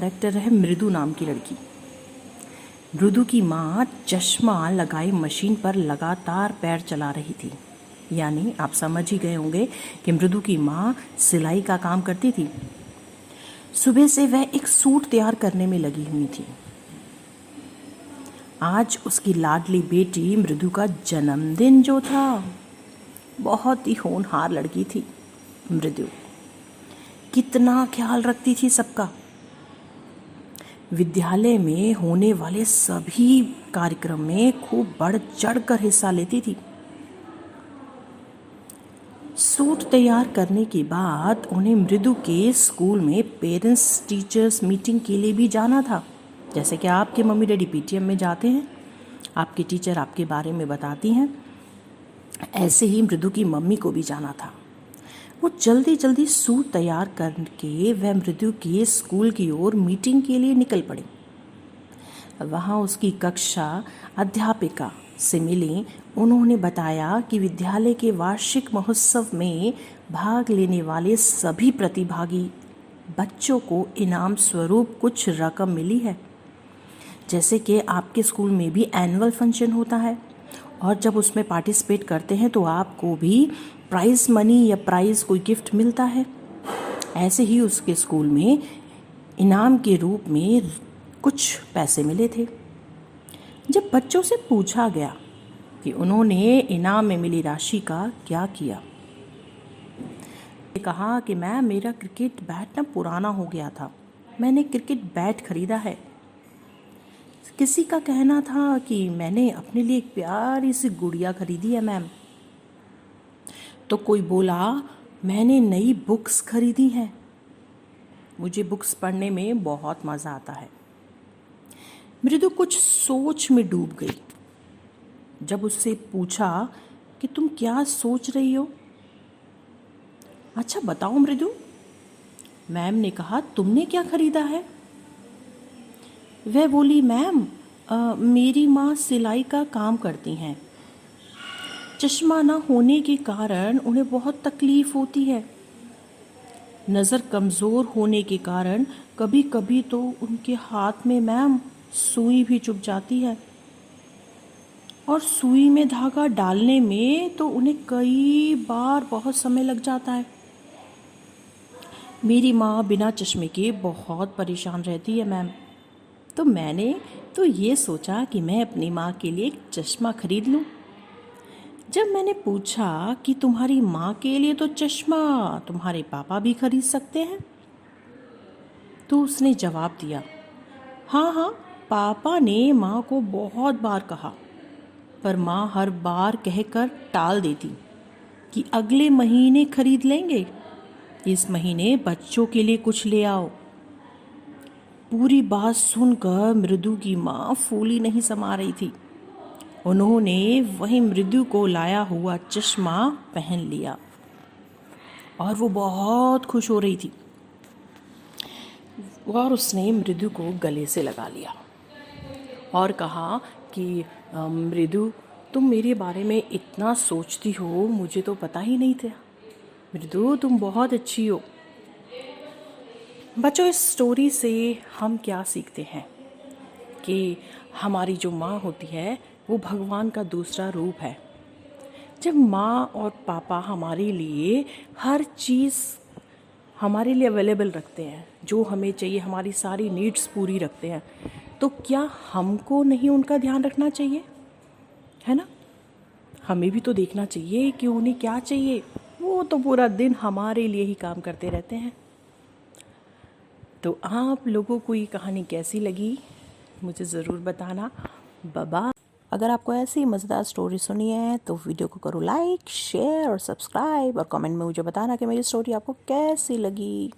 Character है मृदु नाम की लड़की। मृदु की माँ चश्मा लगाई मशीन पर लगातार पैर चला रही थी। यानी आप समझ ही गए होंगे कि मृदु की माँ सिलाई का काम करती थी। सुबह से वह एक सूट तैयार करने में लगी हुई थी। आज उसकी लाडली बेटी मृदु का जन्मदिन जो था। बहुत ही होनहार लड़की थी मृदु। कितना ख्याल रखती थी सबका। विद्यालय में होने वाले सभी कार्यक्रम में खूब बढ़ चढ़कर हिस्सा लेती थी। सूट तैयार करने के बाद उन्हें मृदु के स्कूल में पेरेंट्स टीचर्स मीटिंग के लिए भी जाना था। जैसे कि आपके मम्मी डैडी पीटीएम में जाते हैं, आपके टीचर आपके बारे में बताती हैं, ऐसे ही मृदु की मम्मी को भी जाना था। वो जल्दी जल्दी सूट तैयार करके वह मृदु के स्कूल की ओर मीटिंग के लिए निकल पड़ी। वहाँ उसकी कक्षा अध्यापिका से मिली। उन्होंने बताया कि विद्यालय के वार्षिक महोत्सव में भाग लेने वाले सभी प्रतिभागी बच्चों को इनाम स्वरूप कुछ रकम मिली है। जैसे कि आपके स्कूल में भी एनुअल फंक्शन होता है और जब उसमें पार्टिसिपेट करते हैं तो आपको भी प्राइज़ मनी या प्राइज़ कोई गिफ्ट मिलता है। ऐसे ही उसके स्कूल में इनाम के रूप में कुछ पैसे मिले थे। जब बच्चों से पूछा गया कि उन्होंने इनाम में मिली राशि का क्या किया, कहा कि मैम मेरा क्रिकेट बैट ना पुराना हो गया था, मैंने क्रिकेट बैट खरीदा है। किसी का कहना था कि मैंने अपने लिए एक प्यारी सी गुड़िया खरीदी है मैम। तो कोई बोला मैंने नई बुक्स खरीदी हैं, मुझे बुक्स पढ़ने में बहुत मज़ा आता है। मृदु कुछ सोच में डूब गई। जब उससे पूछा कि तुम क्या सोच रही हो? अच्छा बताओ मृदु, मैम ने कहा तुमने क्या खरीदा है? वह बोली मैम मेरी माँ सिलाई का काम करती हैं। चश्मा ना होने के कारण उन्हें बहुत तकलीफ़ होती है। नज़र कमज़ोर होने के कारण कभी कभी तो उनके हाथ में मैम सुई भी चुभ जाती है और सुई में धागा डालने में तो उन्हें कई बार बहुत समय लग जाता है। मेरी माँ बिना चश्मे के बहुत परेशान रहती है मैम। तो मैंने तो ये सोचा कि मैं अपनी माँ के लिए एक चश्मा खरीद लूँ। जब मैंने पूछा कि तुम्हारी माँ के लिए तो चश्मा तुम्हारे पापा भी खरीद सकते हैं, तो उसने जवाब दिया हाँ, पापा ने माँ को बहुत बार कहा, पर माँ हर बार कहकर टाल देती कि अगले महीने खरीद लेंगे, इस महीने बच्चों के लिए कुछ ले आओ। पूरी बात सुनकर मृदु की माँ फूली नहीं समा रही थी। उन्होंने वही मृदु को लाया हुआ चश्मा पहन लिया और वो बहुत खुश हो रही थी और उसने मृदु को गले से लगा लिया और कहा कि मृदु तुम मेरे बारे में इतना सोचती हो, मुझे तो पता ही नहीं था। मृदु तुम बहुत अच्छी हो। बच्चों, इस स्टोरी से हम क्या सीखते हैं कि हमारी जो माँ होती है वो भगवान का दूसरा रूप है। जब माँ और पापा हमारे लिए हर चीज़ हमारे लिए अवेलेबल रखते हैं, जो हमें चाहिए, हमारी सारी नीड्स पूरी रखते हैं, तो क्या हमको नहीं उनका ध्यान रखना चाहिए? है ना? हमें भी तो देखना चाहिए कि उन्हें क्या चाहिए। वो तो पूरा दिन हमारे लिए ही काम करते रहते हैं। तो आप लोगों को ये कहानी कैसी लगी मुझे ज़रूर बताना। बाबा, अगर आपको ऐसी मज़ेदार स्टोरी सुनी है तो वीडियो को करो लाइक, शेयर और सब्सक्राइब और कमेंट में मुझे बताना कि मेरी स्टोरी आपको कैसी लगी।